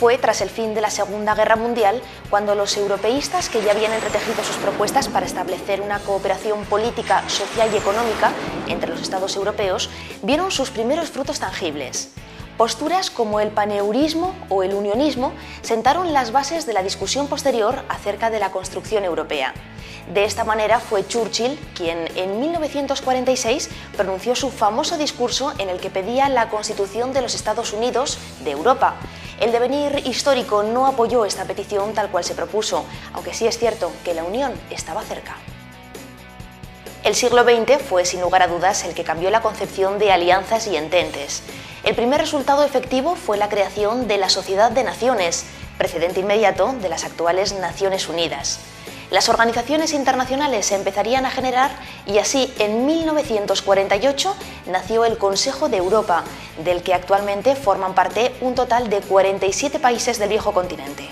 Fue tras el fin de la Segunda Guerra Mundial cuando los europeístas, que ya habían entretejido sus propuestas para establecer una cooperación política, social y económica entre los Estados europeos, vieron sus primeros frutos tangibles. Posturas como el paneurismo o el unionismo sentaron las bases de la discusión posterior acerca de la construcción europea. De esta manera fue Churchill quien en 1946 pronunció su famoso discurso en el que pedía la constitución de los Estados Unidos de Europa. El devenir histórico no apoyó esta petición tal cual se propuso, aunque sí es cierto que la unión estaba cerca. El siglo XX fue sin lugar a dudas el que cambió la concepción de alianzas y ententes. El primer resultado efectivo fue la creación de la Sociedad de Naciones, precedente inmediato de las actuales Naciones Unidas. Las organizaciones internacionales se empezarían a generar y así en 1948 nació el Consejo de Europa, del que actualmente forman parte un total de 47 países del viejo continente.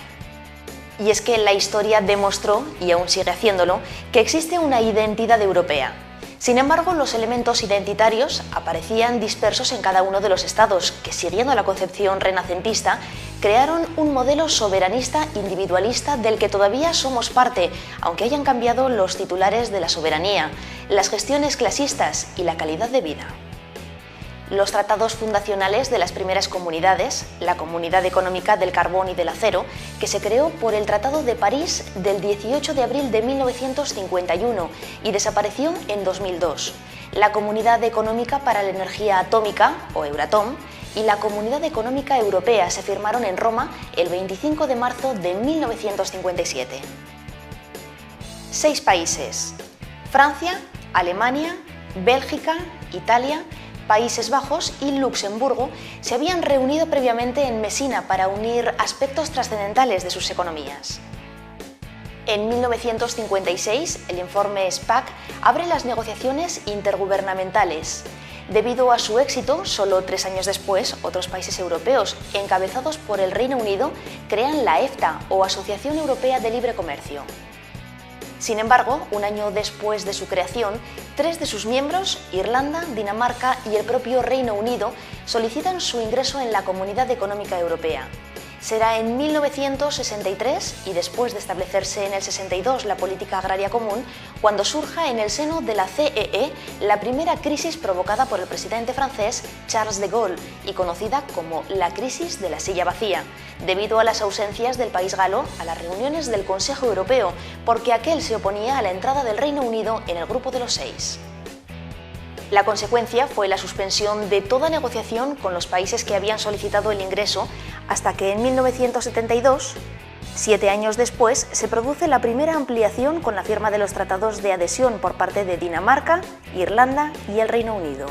Y es que la historia demostró, y aún sigue haciéndolo, que existe una identidad europea. Sin embargo, los elementos identitarios aparecían dispersos en cada uno de los estados, que siguiendo la concepción renacentista, crearon un modelo soberanista individualista del que todavía somos parte, aunque hayan cambiado los titulares de la soberanía, las gestiones clasistas y la calidad de vida. Los tratados fundacionales de las primeras comunidades, la Comunidad Económica del Carbón y del Acero, que se creó por el Tratado de París del 18 de abril de 1951 y desapareció en 2002, la Comunidad Económica para la Energía Atómica, o Euratom, y la Comunidad Económica Europea se firmaron en Roma el 25 de marzo de 1957. 6 países: Francia, Alemania, Bélgica, Italia, Países Bajos y Luxemburgo se habían reunido previamente en Mesina para unir aspectos trascendentales de sus economías. En 1956, el informe SPAC abre las negociaciones intergubernamentales. Debido a su éxito, solo 3 años después, otros países europeos, encabezados por el Reino Unido, crean la EFTA, o Asociación Europea de Libre Comercio. Sin embargo, un año después de su creación, 3 de sus miembros, Irlanda, Dinamarca y el propio Reino Unido, solicitan su ingreso en la Comunidad Económica Europea. Será en 1963, y después de establecerse en el 62 la política agraria común, cuando surja en el seno de la CEE la primera crisis provocada por el presidente francés Charles de Gaulle y conocida como la crisis de la silla vacía, debido a las ausencias del país galo a las reuniones del Consejo Europeo, porque aquel se oponía a la entrada del Reino Unido en el grupo de los 6. La consecuencia fue la suspensión de toda negociación con los países que habían solicitado el ingreso, hasta que en 1972, 7 años después, se produce la primera ampliación con la firma de los tratados de adhesión por parte de Dinamarca, Irlanda y el Reino Unido.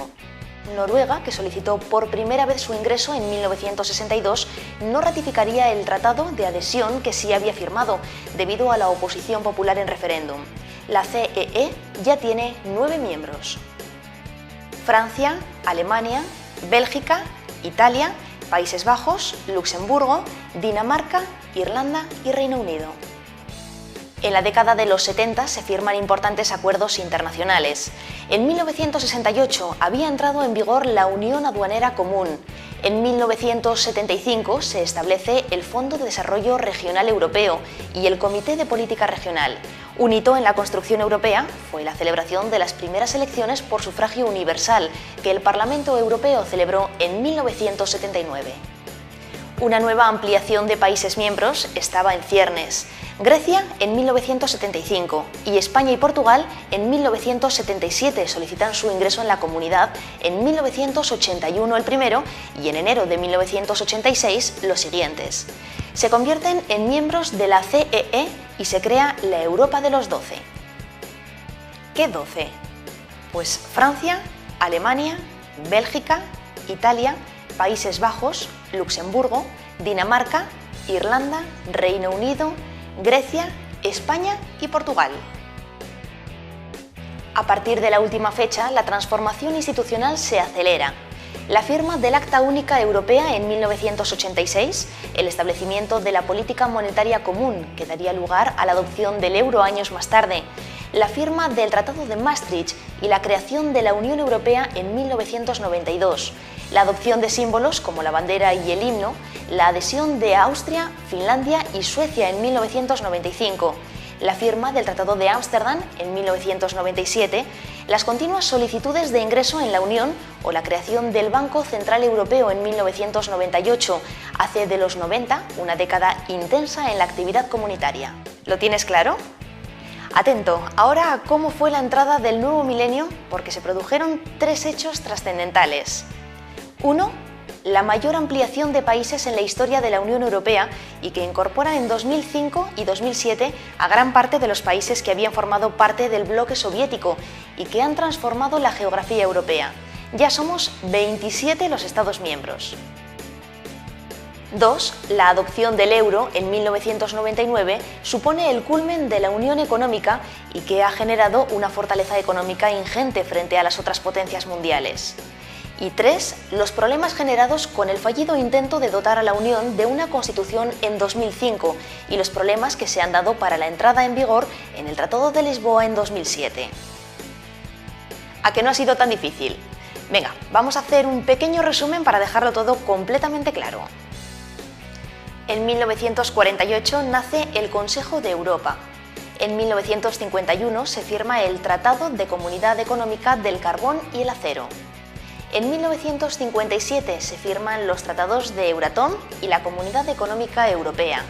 Noruega, que solicitó por primera vez su ingreso en 1962, no ratificaría el tratado de adhesión que sí había firmado, debido a la oposición popular en referéndum. La CEE ya tiene 9 miembros. Francia, Alemania, Bélgica, Italia, Países Bajos, Luxemburgo, Dinamarca, Irlanda y Reino Unido. En la década de los 70 se firman importantes acuerdos internacionales. En 1968 había entrado en vigor la Unión Aduanera Común. En 1975 se establece el Fondo de Desarrollo Regional Europeo y el Comité de Política Regional. Un hito en la construcción europea fue la celebración de las primeras elecciones por sufragio universal, que el Parlamento Europeo celebró en 1979. Una nueva ampliación de países miembros estaba en ciernes. Grecia en 1975 y España y Portugal en 1977 solicitan su ingreso en la comunidad, en 1981 el primero y en enero de 1986 los siguientes. Se convierten en miembros de la CEE y se crea la Europa de los 12. ¿Qué 12? Pues Francia, Alemania, Bélgica, Italia, Países Bajos, Luxemburgo, Dinamarca, Irlanda, Reino Unido, Grecia, España y Portugal. A partir de la última fecha, la transformación institucional se acelera. La firma del Acta Única Europea en 1986, el establecimiento de la política monetaria común, que daría lugar a la adopción del euro años más tarde, la firma del Tratado de Maastricht y la creación de la Unión Europea en 1992, la adopción de símbolos como la bandera y el himno, la adhesión de Austria, Finlandia y Suecia en 1995, la firma del Tratado de Ámsterdam en 1997, las continuas solicitudes de ingreso en la Unión o la creación del Banco Central Europeo en 1998, hace de los 90 una década intensa en la actividad comunitaria. ¿Lo tienes claro? Atento, ahora a cómo fue la entrada del nuevo milenio, porque se produjeron 3 hechos trascendentales. 1. La mayor ampliación de países en la historia de la Unión Europea y que incorpora en 2005 y 2007 a gran parte de los países que habían formado parte del bloque soviético y que han transformado la geografía europea. Ya somos 27 los Estados miembros. 2. La adopción del euro en 1999 supone el culmen de la unión económica y que ha generado una fortaleza económica ingente frente a las otras potencias mundiales. Y 3. Los problemas generados con el fallido intento de dotar a la Unión de una Constitución en 2005 y los problemas que se han dado para la entrada en vigor en el Tratado de Lisboa en 2007. ¿A que no ha sido tan difícil? Venga, vamos a hacer un pequeño resumen para dejarlo todo completamente claro. En 1948 nace el Consejo de Europa. En 1951 se firma el Tratado de Comunidad Económica del Carbón y el Acero. En 1957 se firman los tratados de Euratom y la Comunidad Económica Europea.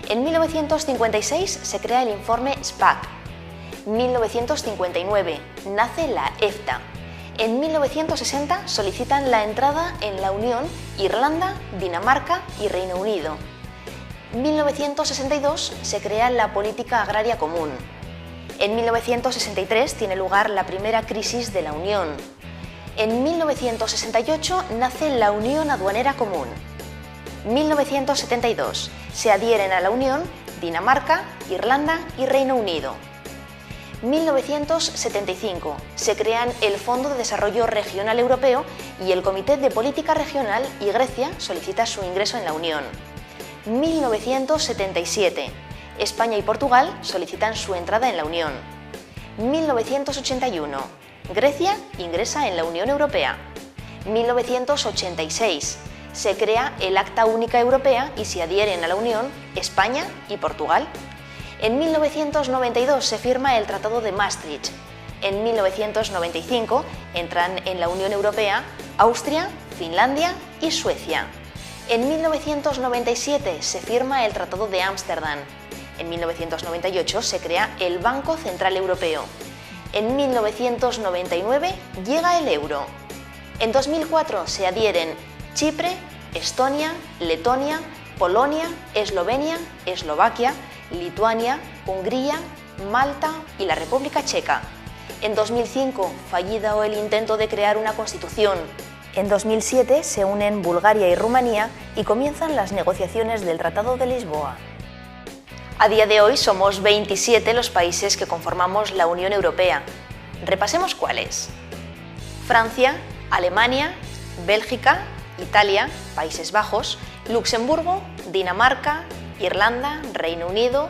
En 1956 se crea el informe SPAC. En 1959 nace la EFTA. En 1960 solicitan la entrada en la Unión Irlanda, Dinamarca y Reino Unido. En 1962 se crea la Política Agraria Común. En 1963 tiene lugar la primera crisis de la Unión. En 1968 nace la Unión Aduanera Común. En 1972 se adhieren a la Unión Dinamarca, Irlanda y Reino Unido. En 1975 se crean el Fondo de Desarrollo Regional Europeo y el Comité de Política Regional y Grecia solicita su ingreso en la Unión. En 1977 España y Portugal solicitan su entrada en la Unión. En 1981 Grecia ingresa en la Unión Europea. En 1986 se crea el Acta Única Europea y se adhieren a la Unión España y Portugal. En 1992 se firma el Tratado de Maastricht. En 1995 entran en la Unión Europea Austria, Finlandia y Suecia. En 1997 se firma el Tratado de Ámsterdam. En 1998 se crea el Banco Central Europeo. En 1999 llega el euro. En 2004 se adhieren Chipre, Estonia, Letonia, Polonia, Eslovenia, Eslovaquia, Lituania, Hungría, Malta y la República Checa. En 2005 fallido el intento de crear una constitución. En 2007 se unen Bulgaria y Rumanía y comienzan las negociaciones del Tratado de Lisboa. A día de hoy somos 27 los países que conformamos la Unión Europea. Repasemos cuáles. Francia, Alemania, Bélgica, Italia, Países Bajos, Luxemburgo, Dinamarca, Irlanda, Reino Unido,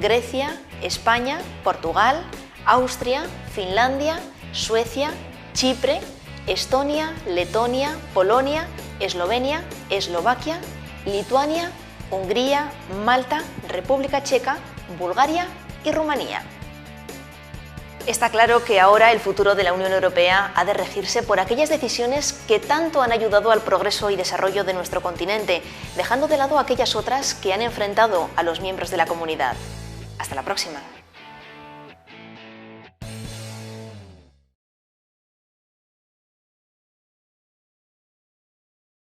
Grecia, España, Portugal, Austria, Finlandia, Suecia, Chipre, Estonia, Letonia, Polonia, Eslovenia, Eslovaquia, Lituania, Hungría, Malta, República Checa, Bulgaria y Rumanía. Está claro que ahora el futuro de la Unión Europea ha de regirse por aquellas decisiones que tanto han ayudado al progreso y desarrollo de nuestro continente, dejando de lado aquellas otras que han enfrentado a los miembros de la comunidad. Hasta la próxima.